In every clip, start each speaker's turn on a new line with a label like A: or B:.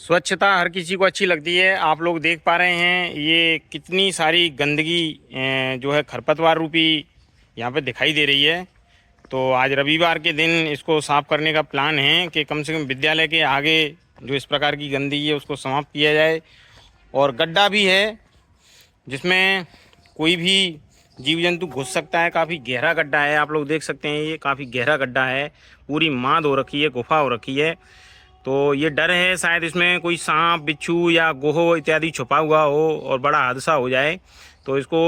A: स्वच्छता हर किसी को अच्छी लगती है। आप लोग देख पा रहे हैं ये कितनी सारी गंदगी जो है खरपतवार रूपी यहाँ पे दिखाई दे रही है। तो आज रविवार के दिन इसको साफ़ करने का प्लान है कि कम से कम विद्यालय के आगे जो इस प्रकार की गंदगी है उसको समाप्त किया जाए। और गड्ढा भी है जिसमें कोई भी जीव जंतु घुस सकता है। काफ़ी गहरा गड्ढा है, आप लोग देख सकते हैं ये काफ़ी गहरा गड्ढा है। पूरी माद हो रखी है, गुफा हो रखी है। तो ये डर है शायद इसमें कोई सांप बिच्छू या गोहो इत्यादि छुपा हुआ हो और बड़ा हादसा हो जाए, तो इसको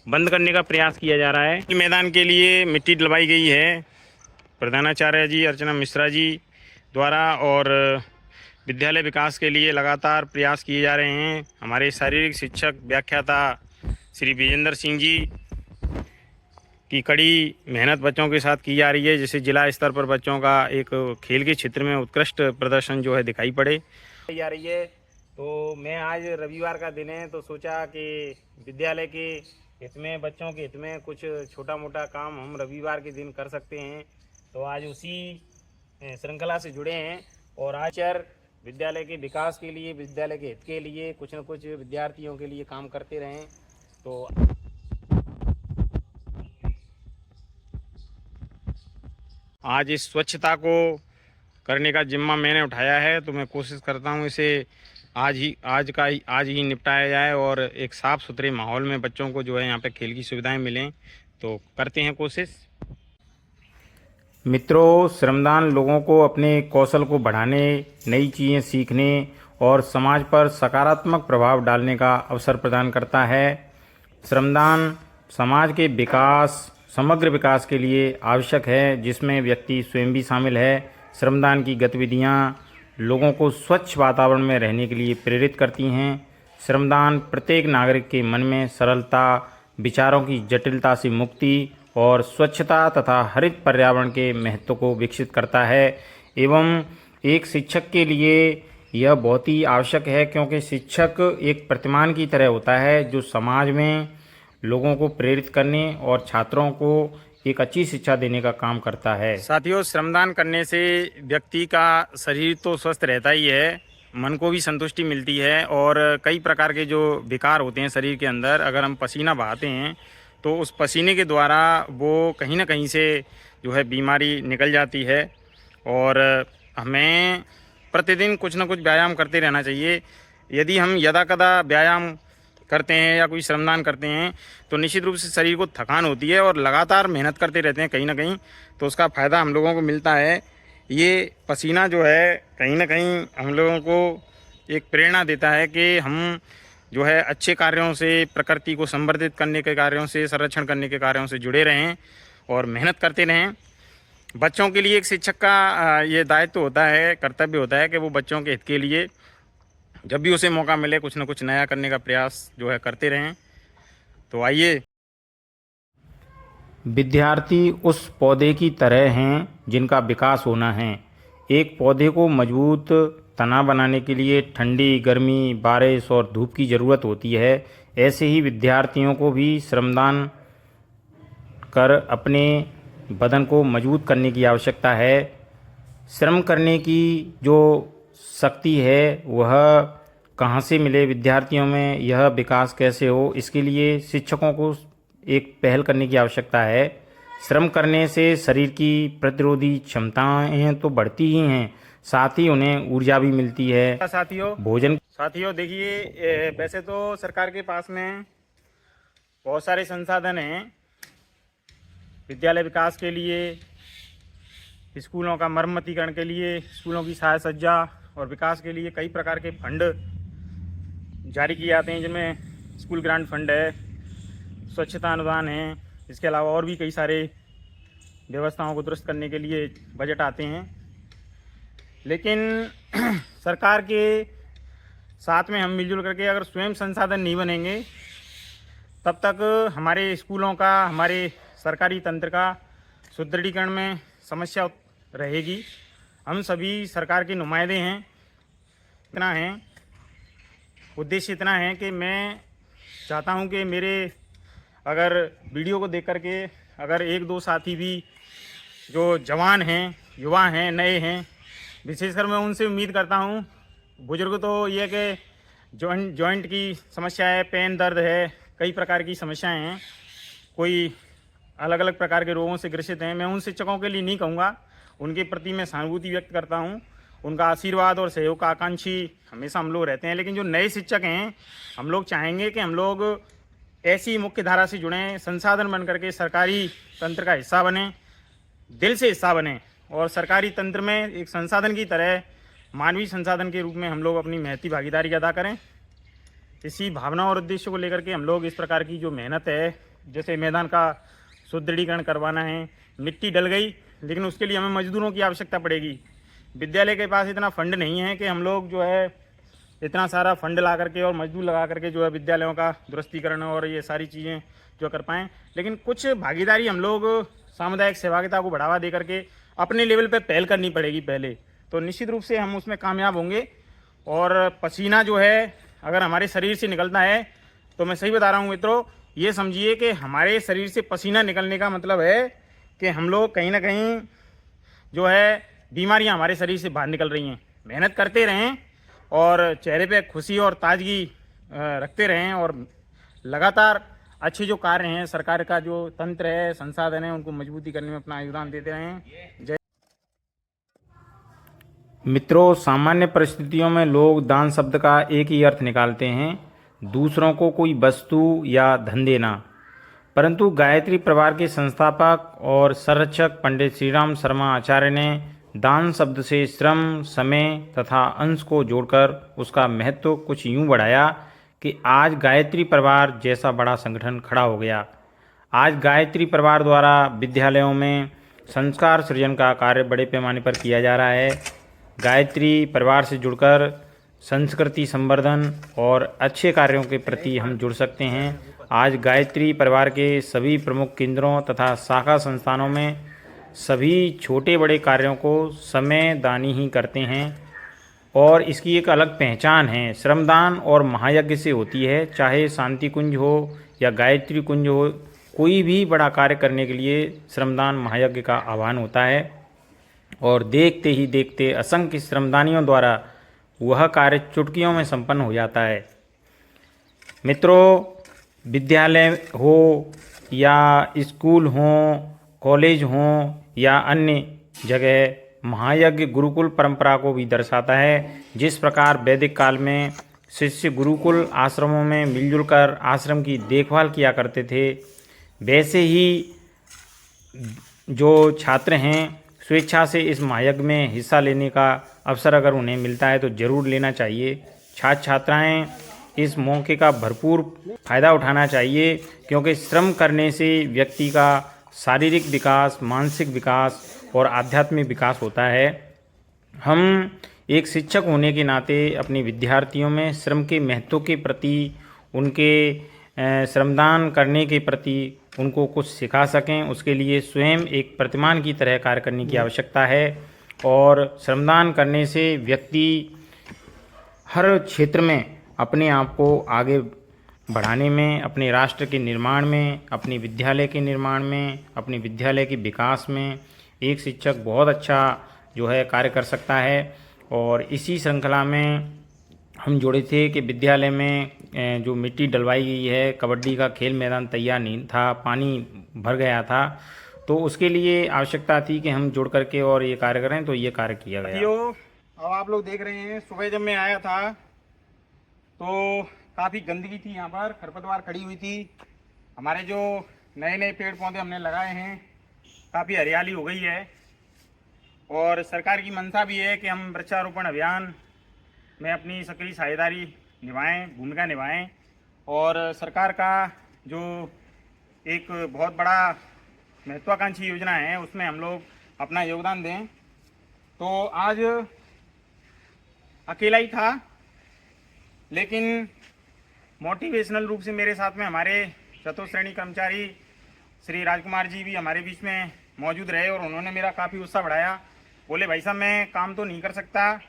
A: बंद करने का प्रयास किया जा रहा है। मैदान के लिए मिट्टी डलवाई गई है प्रधानाचार्य जी अर्चना मिश्रा जी द्वारा, और विद्यालय विकास के लिए लगातार प्रयास किए जा रहे हैं। हमारे शारीरिक शिक्षक व्याख्याता श्री विजेंद्र सिंह जी की कड़ी मेहनत बच्चों के साथ की जा रही है, जिससे जिला स्तर पर बच्चों का एक खेल के क्षेत्र में उत्कृष्ट प्रदर्शन जो है दिखाई पड़े जा रही है। तो मैं आज रविवार का दिन है तो सोचा कि विद्यालय के हित में, बच्चों के हित में कुछ छोटा मोटा काम हम रविवार के दिन कर सकते हैं। तो आज उसी श्रृंखला से जुड़े हैं और आज विद्यालय के विकास के लिए, विद्यालय के हित के लिए कुछ न कुछ विद्यार्थियों के लिए काम करते रहें। तो आज इस स्वच्छता को करने का जिम्मा मैंने उठाया है, तो मैं कोशिश करता हूँ इसे आज ही निपटाया जाए और एक साफ़ सुथरे माहौल में बच्चों को जो है यहाँ पे खेल की सुविधाएं मिलें। तो करते हैं कोशिश। मित्रों, श्रमदान लोगों को अपने कौशल को बढ़ाने, नई चीज़ें सीखने और समाज पर सकारात्मक प्रभाव डालने का अवसर प्रदान करता है। श्रमदान समाज के विकास, समग्र विकास के लिए आवश्यक है, जिसमें व्यक्ति स्वयं भी शामिल है। श्रमदान की गतिविधियाँ लोगों को स्वच्छ वातावरण में रहने के लिए प्रेरित करती हैं। श्रमदान प्रत्येक नागरिक के मन में सरलता, विचारों की जटिलता से मुक्ति और स्वच्छता तथा हरित पर्यावरण के महत्व को विकसित करता है। एवं एक शिक्षक के लिए यह बहुत ही आवश्यक है, क्योंकि शिक्षक एक प्रतिमान की तरह होता है जो समाज में लोगों को प्रेरित करने और छात्रों को एक अच्छी शिक्षा देने का काम करता है। साथियों, श्रमदान करने से व्यक्ति का शरीर तो स्वस्थ रहता ही है, मन को भी संतुष्टि मिलती है। और कई प्रकार के जो विकार होते हैं शरीर के अंदर, अगर हम पसीना बहाते हैं तो उस पसीने के द्वारा वो कहीं ना कहीं से जो है बीमारी निकल जाती है। और हमें प्रतिदिन कुछ ना कुछ व्यायाम करते रहना चाहिए। यदि हम यदाकदा व्यायाम करते हैं या कोई श्रमदान करते हैं तो निश्चित रूप से शरीर को थकान होती है, और लगातार मेहनत करते रहते हैं कहीं ना कहीं, तो उसका फ़ायदा हम लोगों को मिलता है। ये पसीना जो है कहीं ना कहीं हम लोगों को एक प्रेरणा देता है कि हम जो है अच्छे कार्यों से, प्रकृति को संवर्धित करने के कार्यों से, संरक्षण करने के कार्यों से जुड़े रहें और मेहनत करते रहें। बच्चों के लिए एक शिक्षक का ये दायित्व होता है, कर्तव्य होता है कि वो बच्चों के हित के लिए जब भी उसे मौका मिले कुछ न कुछ नया करने का प्रयास जो है करते रहें। तो आइए। विद्यार्थी उस पौधे की तरह हैं जिनका विकास होना है। एक पौधे को मजबूत तना बनाने के लिए ठंडी, गर्मी, बारिश और धूप की ज़रूरत होती है। ऐसे ही विद्यार्थियों को भी श्रमदान कर अपने बदन को मजबूत करने की आवश्यकता है। श्रम करने की जो शक्ति है वह कहाँ से मिले, विद्यार्थियों में यह विकास कैसे हो, इसके लिए शिक्षकों को एक पहल करने की आवश्यकता है। श्रम करने से शरीर की प्रतिरोधी क्षमताएं तो बढ़ती ही हैं, साथ ही उन्हें ऊर्जा भी मिलती है। साथियों देखिए, वैसे तो सरकार के पास में बहुत सारे संसाधन हैं विद्यालय विकास के लिए, स्कूलों का मरम्मतीकरण के लिए, स्कूलों की सहाय सज्जा और विकास के लिए कई प्रकार के फंड जारी किए जाते हैं, जिनमें स्कूल ग्रांट फंड है, स्वच्छता अनुदान है। इसके अलावा और भी कई सारे व्यवस्थाओं को दुरुस्त करने के लिए बजट आते हैं। लेकिन सरकार के साथ में हम मिलजुल करके अगर स्वयं संसाधन नहीं बनेंगे तब तक हमारे स्कूलों का, हमारे सरकारी तंत्र का सुदृढ़ीकरण में समस्या रहेगी। हम सभी सरकार के नुमाइंदे हैं। इतना है, उद्देश्य इतना है कि मैं चाहता हूं कि मेरे अगर वीडियो को देख करके अगर एक दो साथी भी जो जवान हैं, युवा हैं, नए हैं, विशेषकर मैं उनसे उम्मीद करता हूं बुजुर्ग तो ये कि जॉइंट की समस्या है, पेन दर्द है, कई प्रकार की समस्याएं हैं, कोई अलग अलग प्रकार के रोगों से ग्रसित हैं। मैं उन शिक्षकों के लिए नहीं कहूँगा, उनके प्रति मैं सहानुभूति व्यक्त करता हूँ। उनका आशीर्वाद और सहयोग का आकांक्षी हमेशा हम लोग रहते हैं। लेकिन जो नए शिक्षक हैं, हम लोग चाहेंगे कि हम लोग ऐसी मुख्य धारा से जुड़ें, संसाधन बन करके सरकारी तंत्र का हिस्सा बने, दिल से हिस्सा बने और सरकारी तंत्र में एक संसाधन की तरह मानवीय संसाधन के रूप में हम लोग अपनी महती भागीदारी अदा करें। इसी भावना और उद्देश्य को लेकर के हम लोग इस प्रकार की जो मेहनत है, जैसे मैदान का सुदृढ़ीकरण करवाना है, मिट्टी डल गई लेकिन उसके लिए हमें मजदूरों की आवश्यकता पड़ेगी। विद्यालय के पास इतना फंड नहीं है कि हम लोग जो है इतना सारा फंड ला करके और मजदूर लगा करके जो है विद्यालयों का दुरुस्तीकरण और ये सारी चीज़ें जो कर पाएँ। लेकिन कुछ भागीदारी हम लोग सामुदायिक सहभागिता को बढ़ावा दे करके अपने लेवल पे पहल करनी पड़ेगी पहले, तो निश्चित रूप से हम उसमें कामयाब होंगे। और पसीना जो है अगर हमारे शरीर से निकलता है तो मैं सही बता रहा हूँ मित्रों, ये समझिए कि हमारे शरीर से पसीना निकलने का मतलब है कि हम लोग कहीं ना कहीं जो है बीमारियां हमारे शरीर से बाहर निकल रही हैं। मेहनत करते रहें और चेहरे पे खुशी और ताजगी रखते रहें और लगातार अच्छे जो कार्य हैं, सरकार का जो तंत्र है, संसाधन है, उनको मजबूती करने में अपना योगदान देते रहें। जय। मित्रों, सामान्य परिस्थितियों में लोग दान शब्द का एक ही अर्थ निकालते हैं, दूसरों को कोई वस्तु या धन देना। परंतु गायत्री परिवार के संस्थापक और संरक्षक पंडित श्रीराम शर्मा आचार्य ने दान शब्द से श्रम, समय तथा अंश को जोड़कर उसका महत्व कुछ यूं बढ़ाया कि आज गायत्री परिवार जैसा बड़ा संगठन खड़ा हो गया। आज गायत्री परिवार द्वारा विद्यालयों में संस्कार सृजन का कार्य बड़े पैमाने पर किया जा रहा है। गायत्री परिवार से जुड़कर संस्कृति संवर्धन और अच्छे कार्यों के प्रति हम जुड़ सकते हैं। आज गायत्री परिवार के सभी प्रमुख केंद्रों तथा शाखा संस्थानों में सभी छोटे बड़े कार्यों को समय दानी ही करते हैं और इसकी एक अलग पहचान है। श्रमदान और महायज्ञ से होती है, चाहे शांति कुंज हो या गायत्री कुंज हो, कोई भी बड़ा कार्य करने के लिए श्रमदान महायज्ञ का आह्वान होता है और देखते ही देखते असंख्य श्रमदानियों द्वारा वह कार्य चुटकियों में संपन्न हो जाता है। मित्रों, विद्यालय हो या स्कूल हो, कॉलेज हो या अन्य जगह, महायज्ञ गुरुकुल परंपरा को भी दर्शाता है। जिस प्रकार वैदिक काल में शिष्य गुरुकुल आश्रमों में मिलजुल कर आश्रम की देखभाल किया करते थे, वैसे ही जो छात्र हैं स्वेच्छा से इस महायज्ञ में हिस्सा लेने का अवसर अगर उन्हें मिलता है तो ज़रूर लेना चाहिए। छात्र छात्राएँ इस मौके का भरपूर फ़ायदा उठाना चाहिए, क्योंकि श्रम करने से व्यक्ति का शारीरिक विकास, मानसिक विकास और आध्यात्मिक विकास होता है। हम एक शिक्षक होने के नाते अपने विद्यार्थियों में श्रम के महत्व के प्रति, उनके श्रमदान करने के प्रति उनको कुछ सिखा सकें, उसके लिए स्वयं एक प्रतिमान की तरह कार्य करने की आवश्यकता है। और श्रमदान करने से व्यक्ति हर क्षेत्र में अपने आप को आगे बढ़ाने में, अपने राष्ट्र के निर्माण में, अपने विद्यालय के निर्माण में, अपने विद्यालय के विकास में एक शिक्षक बहुत अच्छा जो है कार्य कर सकता है। और इसी श्रृंखला में हम जुड़े थे कि विद्यालय में जो मिट्टी डलवाई गई है, कबड्डी का खेल मैदान तैयार नहीं था, पानी भर गया था, तो उसके लिए आवश्यकता थी कि हम जुड़ करके और ये कार्य करें, तो ये कार्य किया गया। अब आप लोग देख रहे हैं, सुबह जब मैं आया था तो काफ़ी गंदगी थी, यहाँ पर खरपतवार खड़ी हुई थी। हमारे जो नए नए पेड़ पौधे हमने लगाए हैं, काफ़ी हरियाली हो गई है और सरकार की मंशा भी है कि हम वृक्षारोपण अभियान में अपनी सक्रिय साझेदारी निभाएं, भूमिका निभाएं और सरकार का जो एक बहुत बड़ा महत्वाकांक्षी योजना है उसमें हम लोग अपना योगदान दें। तो आज अकेला ही था, लेकिन मोटिवेशनल रूप से मेरे साथ में हमारे चतुर्थ श्रेणी कर्मचारी श्री राजकुमार जी भी हमारे बीच में मौजूद रहे और उन्होंने मेरा काफ़ी उत्साह बढ़ाया। बोले, भाई साहब मैं काम तो नहीं कर सकता,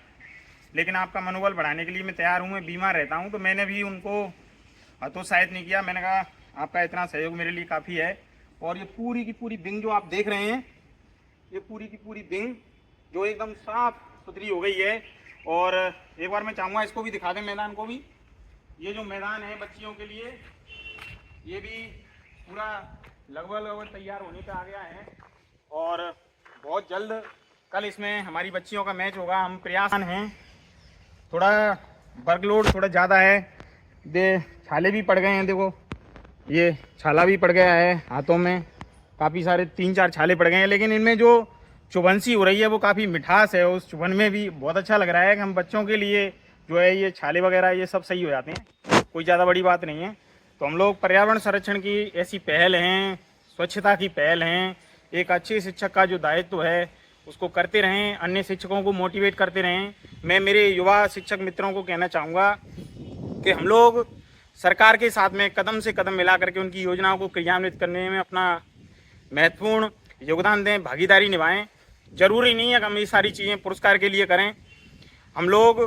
A: लेकिन आपका मनोबल बढ़ाने के लिए मैं तैयार हूँ, मैं बीमार रहता हूँ। तो मैंने भी उनको हतोत्साहित नहीं किया, मैंने कहा आपका इतना सहयोग मेरे लिए काफ़ी है। और ये पूरी की पूरी विंग जो आप देख रहे हैं, ये पूरी की पूरी विंग जो एकदम साफ सुथरी हो गई है और एक बार मैं चाहूँगा इसको भी दिखा दें, मैदान को भी। ये जो मैदान है बच्चियों के लिए, ये भी पूरा लगभग तैयार होने पे आ गया है और बहुत जल्द कल इसमें हमारी बच्चियों का मैच होगा। हम प्रयास हैं, थोड़ा वर्कलोड थोड़ा ज़्यादा है, छाले भी पड़ गए हैं, देखो ये छाला भी पड़ गया है हाथों में, काफ़ी सारे 3-4 छाले पड़ गए हैं, लेकिन इनमें जो चुभन सी हो रही है वो काफ़ी मिठास है। उस चुभन में भी बहुत अच्छा लग रहा है कि हम बच्चों के लिए जो है ये छाले वगैरह ये सब सही हो जाते हैं, कोई ज़्यादा बड़ी बात नहीं है। तो हम लोग पर्यावरण संरक्षण की ऐसी पहल हैं, स्वच्छता की पहल हैं, एक अच्छे शिक्षक का जो दायित्व है उसको करते रहें, अन्य शिक्षकों को मोटिवेट करते रहें। मैं मेरे युवा शिक्षक मित्रों को कहना चाहूँगा कि हम लोग सरकार के साथ में कदम से कदम मिला करके उनकी योजनाओं को क्रियान्वित करने में अपना महत्वपूर्ण योगदान दें, भागीदारी निभाएं। ज़रूरी नहीं है कि हम ये सारी चीज़ें पुरस्कार के लिए करें। हम लोग,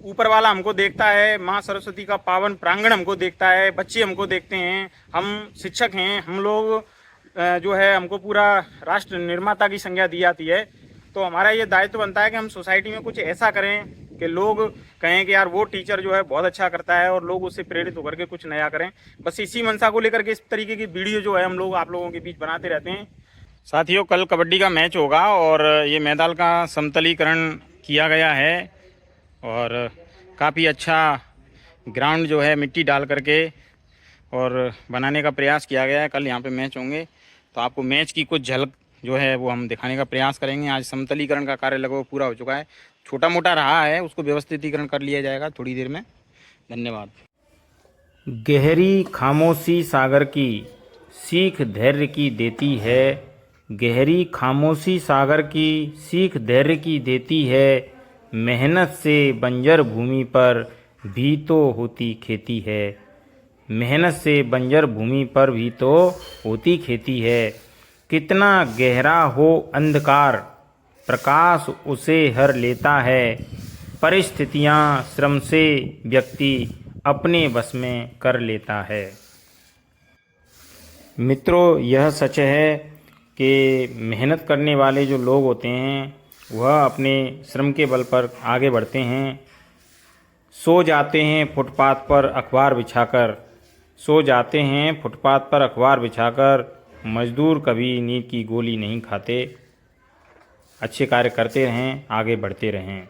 A: ऊपर वाला हमको देखता है, माँ सरस्वती का पावन प्रांगण हमको देखता है, बच्चे हमको देखते हैं, हम शिक्षक हैं, हम लोग जो है हमको पूरा राष्ट्र निर्माता की संज्ञा दी जाती है। तो हमारा ये दायित्व बनता है कि हम सोसाइटी में कुछ ऐसा करें कि लोग कहें कि यार वो टीचर जो है बहुत अच्छा करता है और लोग उससे प्रेरित होकर के कुछ नया करें। बस इसी मंशा को लेकर के इस तरीके की वीडियो जो है हम लोग आप लोगों के बीच बनाते रहते हैं। साथियों, कल कबड्डी का मैच होगा और ये मैदान का समतलीकरण किया गया है और काफ़ी अच्छा ग्राउंड जो है मिट्टी डाल करके और बनाने का प्रयास किया गया है। कल यहाँ पे मैच होंगे तो आपको मैच की कुछ झलक जो है वो हम दिखाने का प्रयास करेंगे। आज समतलीकरण का कार्य लगभग पूरा हो चुका है, छोटा मोटा रहा है, उसको व्यवस्थितीकरण कर लिया जाएगा थोड़ी देर में। धन्यवाद। गहरी खामोशी सागर की सीख धैर्य की देती है, गहरी खामोशी सागर की सीख धैर्य की देती है, मेहनत से बंजर भूमि पर भी तो होती खेती है, मेहनत से बंजर भूमि पर भी तो होती खेती है। कितना गहरा हो अंधकार, प्रकाश उसे हर लेता है, परिस्थितियाँ श्रम से व्यक्ति अपने बस में कर लेता है। मित्रों, यह सच है कि मेहनत करने वाले जो लोग होते हैं वह अपने श्रम के बल पर आगे बढ़ते हैं। सो जाते हैं फुटपाथ पर अखबार बिछाकर, सो जाते हैं फुटपाथ पर अखबार बिछाकर, मजदूर कभी नींद की गोली नहीं खाते। अच्छे कार्य करते रहें, आगे बढ़ते रहें।